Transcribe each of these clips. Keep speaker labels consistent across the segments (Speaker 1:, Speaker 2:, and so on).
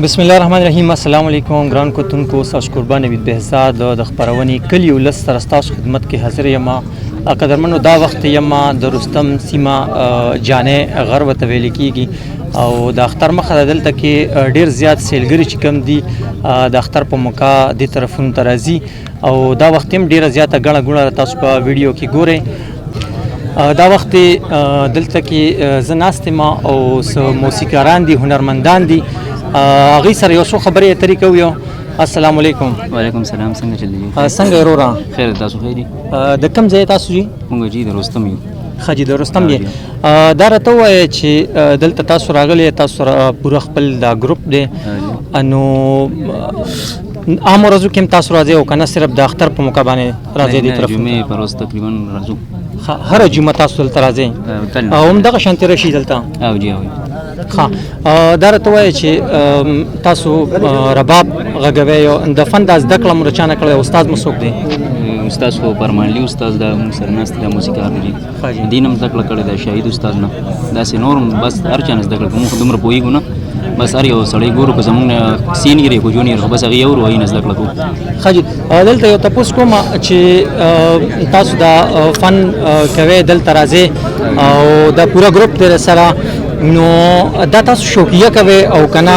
Speaker 1: بسم الله الرحمن الرحیم. السلام علیکم ګران کتونکو، ساش قربان وید بهزاد د خبرونې کلی ولس سره ستاسو خدمت کې حاضر یم. قدرمنو دا وخت یم د رستم سیمه جانې غر وته ویل کیږي او د اختر مخه دلته کې ډیر زیات سیلګری چې کم دي د اختر په موقع د طرفونو ترازی او دا وخت هم ډیره زیاته غړه غړه تاسو په ویډیو کې ګورئ. دا وخت دلته کې زناستم او موسیقاران دي، هنرمندان دي، هغه سره یو څو خبرې اترې کوي. السلام علیکم.
Speaker 2: وعلیکم السلام. څنګه چلېږي؟
Speaker 1: څنګه ورورا؟
Speaker 2: خیر، تاسو خیر دي؟
Speaker 1: د کوم ځای تاسو جی؟
Speaker 2: مونږ جی د رستم یو.
Speaker 1: خاجي د رستم دی. دا راته وایي چې دلته تاسو راغلي، تاسو پوره خپل دا ګروپ دی، انو عام ورځو کې تاسو راځي او کنه صرف د اختر په موقع باندې راځي د طرف؟
Speaker 2: جمعې پر ورځ تقریبا راځو.
Speaker 1: هر جمعه تاسو دلته راځي او هم دغه شانتي رشي دلته؟ او
Speaker 2: جی او.
Speaker 1: دا راته وایي چې تاسو رباب غږوي او د فن د زده کړه مرچانه کړی، استاد مو څوک دی؟
Speaker 2: استاد خو پرمانلی استاد دا سرناست د موسیقار دی، دینم زده کړه کړې ده، شاهد استاد نه داسې نورم بس هر چا نه زده کړه کوم دومره پوهېږو نه، بس هر یو سړی ګورو که زمونږ سینیر خو جونیر خو بس هغه یو وایي نه زده کړه کوو.
Speaker 1: خاجي دلته یو تپوس کوم چې تاسو دا فن کوئ دلته راځئ او دا پوره ګروپ دی سره، نو دا تاسو شوقیه کوي او کنه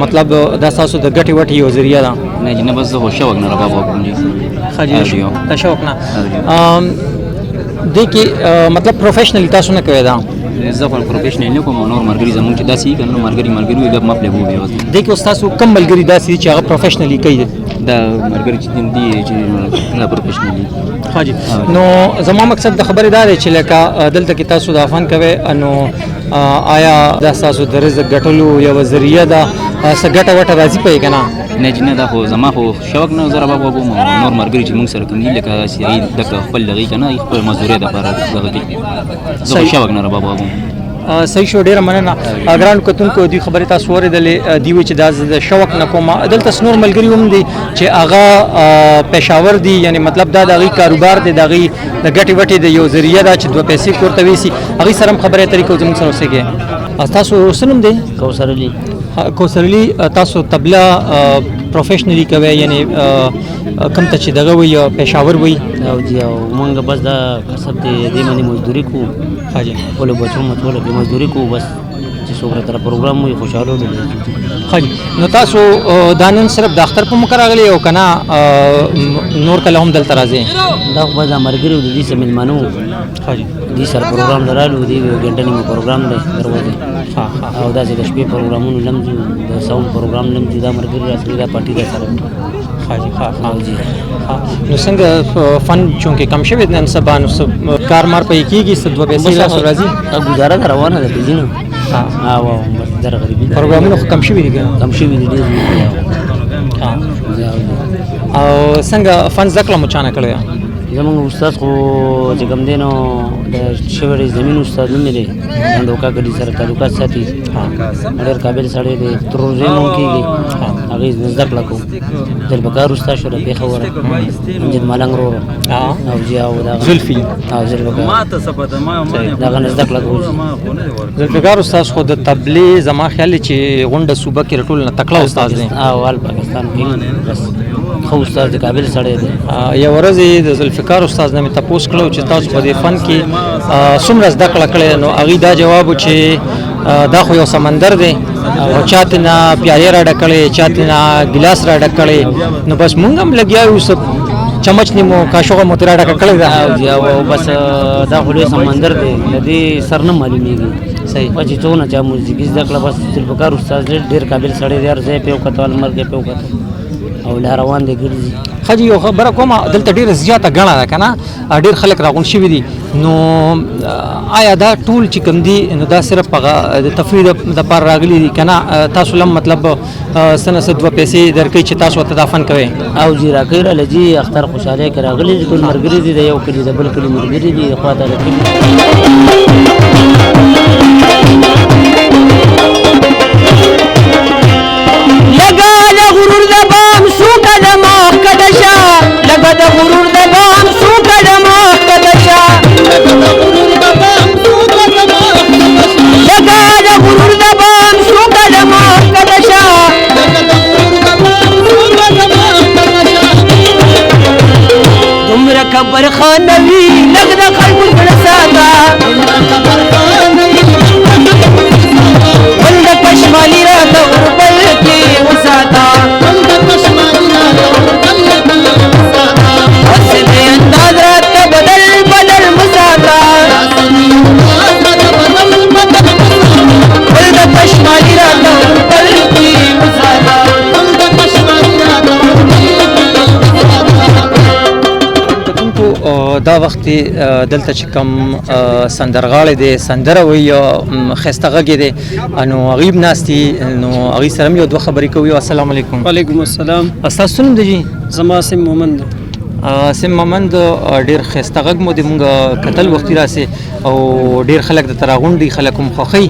Speaker 1: مطلب دا تاسو د ګټې وټې یو ذریعہ ده؟
Speaker 2: نه جی نه، بس زه خو شوق نه رباب وکړم جی.
Speaker 1: خاجي دا شوق نه دی کې مطلب پروفیشنلی تاسو نه کوي؟ دا
Speaker 2: زه خو پروفیشنل نه کوم، نور مرګري زمونږ چې داسې کنه مرګري وي د مپلې وو بیا
Speaker 1: دی کې استاد کم ملګری داسې چې هغه پروفیشنلی کوي؟
Speaker 2: دا مرګري چې دي چې نه پروفیشنلی.
Speaker 1: خاجي نو زما مقصد د خبرې دا دی چې لکه دلته کې تاسو د فن کوي، نو آیا دا تاسو د رزق ګټلو یو ذریعہ ده؟ څه ګټه وټه راځي پې کنه؟
Speaker 2: نه جی نه، دا خو زما خو شوق نه، زه رباب وکړم نور مرګري چې موږ سره کوم دي لکه داسې دغه خپل دغې کنه خپل مزدورۍ دپاره دغه کوي، زه خو شوق نه رباب وکړم.
Speaker 1: صحیح شو، ډیره مننه. ګران کتونکو دوی خبرې تاسو اورېدلې دي چې دا د شوق نه کوم. دلته نور ملګري هم دي چې هغه پېښور دي، یعنی مطلب دا د هغوی کاروبار دی، د هغوی د ګټې وټې د یو ذریعہ ده چې دوه پیسې کور ته ویسي، هغوی سره هم خبرې اترې کوو. زموږ سره اوسېږي. تاسو څه نوم دی؟
Speaker 2: کوثر علي.
Speaker 1: کوثر علي، تاسو طبله پروفیشنلی کوئ، یعنی کوم ته چې دغه وي پېښور وي؟
Speaker 3: او جی او مونږ بس دا کسب دی دې باندې مزدوري کوو.
Speaker 1: خاجي
Speaker 3: ټولو بچو مطلب کې مزدوري کوو، بس چې څومره تر پروګرام وي خوشاله دي.
Speaker 1: خاجي نو تاسو دا نن صرف د اختر په موقع راغلي او کنه نور کله هم دلته راځي؟
Speaker 3: دا خو دا مرګري د دې سره مېلمانه وو.
Speaker 1: خاجي
Speaker 3: دې سره پروګرام درالو، دې یو ګنټه نیمه پروګرام دی دروازه او داسې د شپې پروګرامونو لمځو، د ساوند پروګرام لمځو، دا مرګري راځي، دا پارټي دا سره.
Speaker 1: خاجي
Speaker 3: جی
Speaker 1: نو څنګه فن چونکې کم شوی نن سبا، نو کار مار پې کېږي، څه دوه پیسې لاسو راځي،
Speaker 3: ګزاره ده روانه ده پیسې نه. او بس در غریبي
Speaker 1: پروګرامونه خو کم شوي دي که
Speaker 3: کم شوي دي ډېر.
Speaker 1: او څنګه فن زده کړه مو چانه کړې ده؟
Speaker 3: زمونږ استاد خو چې کوم دی نو د شوړې زمین استاد نوم دی، اندوکا ګډي سره تعلقات ساتي، ډېر قابل سړی دی، تروزې مو کېږي، هغې زده کړه کوو. ذوالفقار استاد شو د پېښوره، امجد ملنګ ورور او جی او دغه
Speaker 1: زلفي
Speaker 3: او ذوالفقار دغه نه زده کړه کوو.
Speaker 1: ذوالفقار استاد خو د طبلې زما خیال دی چې غونډه صوبه کې ټول نه تکړه استاد دی
Speaker 3: او حال پاکستان کې بس خو استاد دی، قابل سړی دی.
Speaker 1: یو ورځ د ذوالفقار استاد نه مې تپوس کړو چې تاسو په دې فن کې څومره زده کړه کړې؟ نو هغوی دا جواب و چې دا خو یو سمندر دی او چاته نه پیالې را ډکړې، چاته نه ګلاس را ډکړې، نو بس مونږ هم لګیا یو څه چمچ نیمو کاشوغه مو ترې ډکه کړې ده.
Speaker 3: او جی او بس دا خو لوی سمندر دی، د دې سر نه معلومېږي.
Speaker 1: صحیح.
Speaker 3: چې څونه چا موسیقي زده کړه، بس ذوالفقار استاد ډېر قابل سړی دی، هر ځای پې وکتل، مرګ پې وکتل او لا روان دی ګرځي.
Speaker 1: خاجي یو خبره کومه، دلته ډېره زیاته ګڼه ده که نه، ډېر خلک راغونډ شوي دي، نو آیا دا ټول چې کوم دي نو دا صرف هغه د تفریح دپاره راغلي دي که نه؟ تاسو لم مطلب څه نه څه دوه پیسې درکوئ چې تاسو ورته دا فن کوئ؟
Speaker 3: او جی راکوي راله جي اختر خوشحالۍ کې راغلي دي، ټول ملګري دي، د یو کلي د بل کلي ملګري دي، خوا ته د کلي
Speaker 4: لگا د غرور د بام سو قدمه کدشا، لگا د غرور د بام سو قدمه کدشا، لگا د غرور د بام سو قدمه کدشا، لگا د غرور د بام سو قدمه کدشا.
Speaker 1: دا وخت دلته چې کوم سندرغاړی دی سندره وایي ښایسته غږ دی نو هغوی هم ناست دي نو هغوی سره هم یو دوه خبرې کوو. السلام علیکم.
Speaker 5: وعلیکم السلام.
Speaker 1: ستاسو نوم دی جي؟
Speaker 5: زما سم مومند.
Speaker 1: سم مومند ډېر ښایسته غږ مو د مونږ کتل وختي راسې او ډېر خلک د تراغونډي خلک هم خوښوي.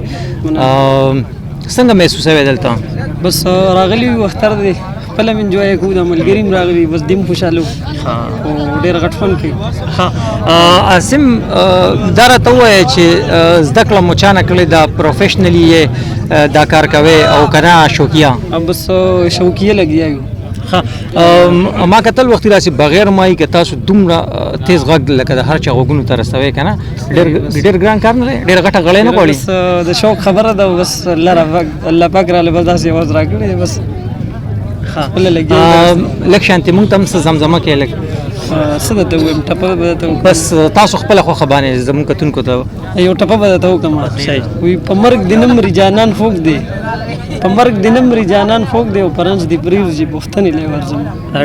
Speaker 1: څنګه محسوسوي دلته؟
Speaker 5: بس راغلی وي اختر دی خپل هم انجوای کوو د ملګري هم راغلي بس دې هم خوشحاله او ډېر غټ فن کوي.
Speaker 1: عاصم دا راته ووایه چې زده کړه مو چا نه کړې ده پروفیشنلي یې دا کار کوئ او که نه شوقیه؟
Speaker 5: بس شوقیه لګیا یو.
Speaker 1: ما کتل وختي راسي بغیر مای که تاسو دومره تیز غږ لکه د هر چا غوږونو ته رسوي که نه ډېر ګران کار نه دی ډېره غټه غړۍ نه غواړي.
Speaker 5: بس د شوق خبره ده بس الله پاک راله بس داسې اواز راکړی دی بس خپله لګیا
Speaker 1: لږ شانتې مونږ ته هم څه زمزمه کوې لږ
Speaker 5: څه درته ووایم ټپه به درته وکړم.
Speaker 1: بس تاسو خپله خوښه باندې زموږ کتونکو ته
Speaker 5: یو ټپه به درته وکړم وایي په مرګ دې نه مري جانان خوږ دی په مرګ دې نه مري جانان خوږ دی او پرنس دې پرېږدي پوښتنې لی ورځم.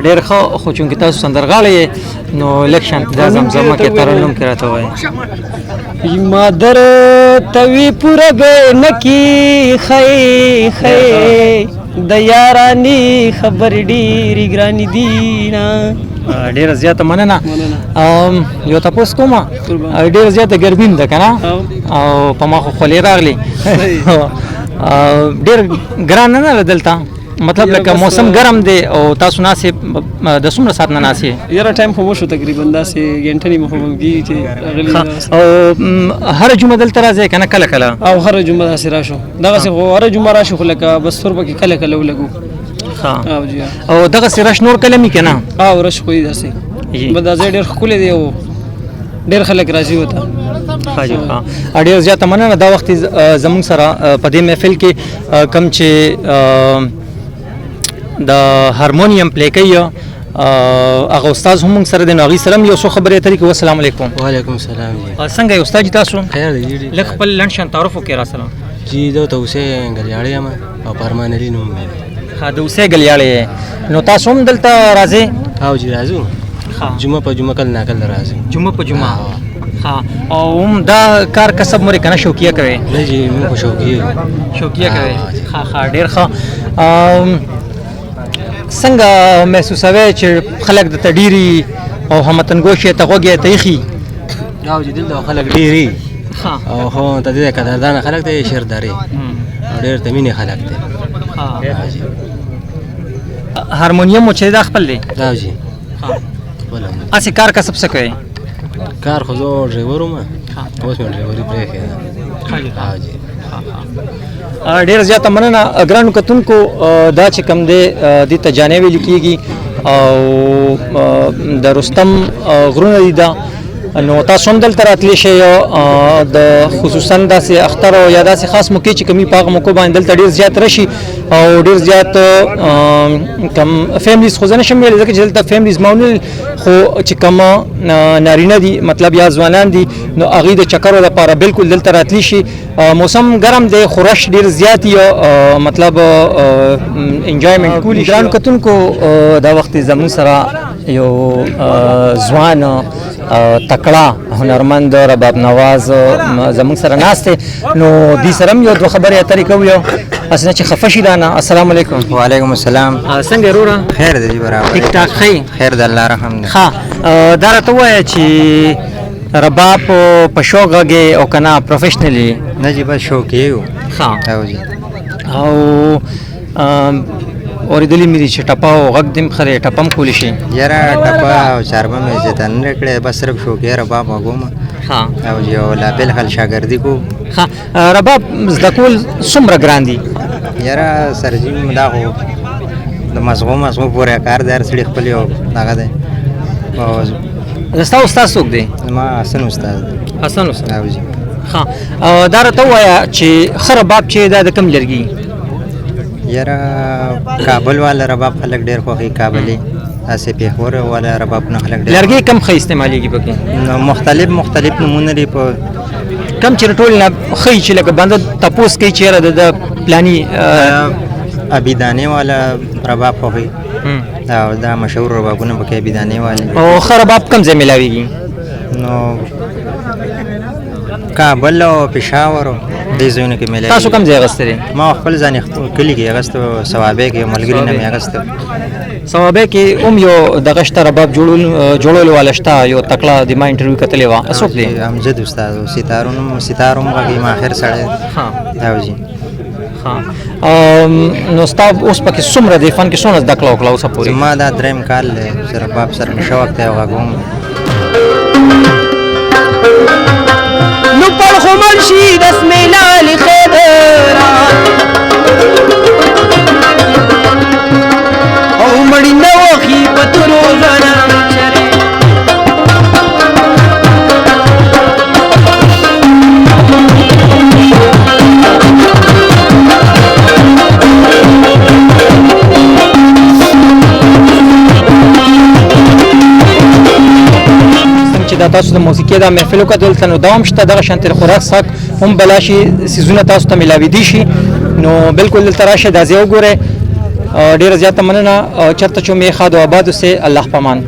Speaker 1: ډېر ښه خو چونکې تاسو سندرغاړی یې نو لږ شانتې دا زمزمه کې ترنم کې راته وایي.
Speaker 5: مادر توی پوره به نکی خی خی د یارانی خبر ډېرې ګرانې دي نه.
Speaker 1: ډېره زیاته مننه. یو تپوس کومه ډېره زیاته ګرمي ده که نه او په ما خو خولې راغلي ډېر ګران نه ده دلته مطلب لکه موسم ګرم دی او تاسو ناسې د څومره ساعت نه ناسې؟
Speaker 5: یاره ټایم خو مو شو تقریبا داسې ګنټه نیمه خو به کېږي چې راغلي
Speaker 1: او هره جمعه دلته راځئ که نه کله کله؟
Speaker 5: او هره جمعه داسې راشو دغسې خو هره جمعه راشو خو لکه بس تور پکې کله کله ولګو.
Speaker 1: او دغسې رش نور کله مي که نه؟
Speaker 5: او رش خو یې داسې بس دا ځای ډېر ښکلی دی او ډېر خلک راځي ورته.
Speaker 1: ډېر زیاته مننه. دا وخت زموږ سره په دې محفل کې کوم چې د هارمونیم پلی کوي هغه استاد هم موږ سره دی نو هغوی سره هم یو څو خبرې اترې کوو. السلام علیکم.
Speaker 6: وعلیکم السلام.
Speaker 1: څنګه یې استاد جي تاسو؟
Speaker 6: خیر دی جی.
Speaker 1: لږ خپل لنډ شان تعارف وکړئ را سره.
Speaker 6: جی زه د اوسې ګلیاړی یم او فرمان علي نوم مې دی.
Speaker 1: د اوسې ګلیاړی یې نو تاسو هم دلته راځئ؟
Speaker 6: او جی راځو جمعه په جمعه کله نه کله راځو.
Speaker 1: جمعه په جمعه او هم دا کار کسب مورې که نه شوقیه کوئ؟
Speaker 6: نه جی موږ خو
Speaker 1: شوقیه کوئ. ډېر ښه. څنګه محسوسوئ چې خلک درته ډېري او هموطنګوش یې ته غوږ یې ته ایښي؟
Speaker 6: او جی دلته خلک ډېري او خو ته دې قدردانه خلک دی شیرداري او ډېر ته مینې خلک دی.
Speaker 1: هارمونیم مو چې دا خپل دی؟
Speaker 6: دا جی
Speaker 1: هسې کار کسب څه کوئ؟
Speaker 6: کار خو زه ډریور وم اوس مې ډریوري پرېښې ده. جی
Speaker 1: ډېر زیاته مننه. ګرانو کتونکو دا چې کوم دی دې ته جانې ویل کېږي او د رستم غرونه دي دا نو تاسو هم دلته راتلی شئ د خصوصا داسې اختر او یا داسې خاص موقع چې کومي په هغه موقعو باندې دلته ډېر زیات راشي او ډېر زیات کم فیملیز خو زه نشم ویلی ځکه چې دلته فیملیز ما ونه خو چې کوم نارینه دي مطلب یا ځوانان دي نو هغوی د چکرو دپاره بلکل دلته راتلی شي. موسم ګرم دی خو رش ډېر زیات وي مطلب انجوایمنټ کولی. ګرانو کتونکو دا وخت زموږ سره یو ځوان تکړه هنرمند رباب نواز زموږ سره ناست دی نو دوی سره هم یو دوه خبرې اترې کوو یو اسنه چې خفه شي دا نه. السلام علیکم.
Speaker 7: وعلیکم السلام.
Speaker 1: څنګه وروره؟
Speaker 7: خیر دی برابر.
Speaker 1: ټیک ټاک ښه؟
Speaker 7: خیر د الله رحم دی.
Speaker 1: دا راته ووایه چې رباب په شوق غږې او که نه پروفیشنلي؟
Speaker 7: نه جي بس شوق یې یو. او جي
Speaker 1: او اورېدلي مې دي چې ټپه او غږ دې هم ښه دی ټپه هم کولی شي؟
Speaker 7: یاره ټپه او چاربه مې زده نه کړې بس صرف شوق یې رباب غږوم او جي او لا بالخل شاګردي کوو.
Speaker 1: رباب زده کول څومره ګران دي؟
Speaker 7: یاره سرجیم دا خو د مزغو پورې کار دی هر سړي خپل یو هغه دی.
Speaker 1: ستا استاد څوک دی؟
Speaker 7: زما حسن استاد دی.
Speaker 1: حسن استاد.
Speaker 7: او جي
Speaker 1: دا راته ووایه چې ښه رباب چې دا د کوم لرګي؟
Speaker 7: یاره کابل والا رباب خلک ډېر خوښوي کابلي داسې پېښور والا ربابونه خلک ډېر
Speaker 1: لرګي کم ښه استعمالېږي پکې؟
Speaker 7: نو مختلف نمونه دي په
Speaker 1: کم چې ټول نه ښه چې لکه بنده تپوس کوي چېرې د پلاني
Speaker 7: ابیدانې والا رباب خوښوي او دا مشهور ربابونه پکې ابیدانې والي.
Speaker 1: او ښه رباب کم ځای میلاویږي؟
Speaker 7: نو کابل او پېښور دې ځایونو کې مې
Speaker 1: تاسو کوم ځای اغوستی دی؟
Speaker 7: ما خپل ځان کلي کې اغوستی و ثوابۍ کې یو ملګري نه مې اغوستی و.
Speaker 1: ثوابۍ کې هم یو دغه شته رباب جوړولو والا شته یو تکړه د ما انټرویو کتلې وه څوک دی؟
Speaker 7: امجد استاد و ستار هم غږي ماهر سړی او جي
Speaker 1: نو ستا اوس پکې څومره دی فن کې څومره زده کړه وکړه اوسه پورې؟
Speaker 7: زما دا درېیم کال دی چې رباب سره مې شوق دی او غږوم.
Speaker 4: نو پړخو منشي رسم لال خیبران او مړی نه وخي پترو زنا
Speaker 1: چې دا تاسو د موسیقي د محفلو کې دلته نو دوام شته دغه شانتې د خوراک څښاک هم بلا شي سیزونه تاسو ته میلاویدي شي نو بالکل دلته راشئ دا ځای وګورئ. ډېره زیاته مننه چېرته چې مې ښاد و آباد اوسئ. الله پامان.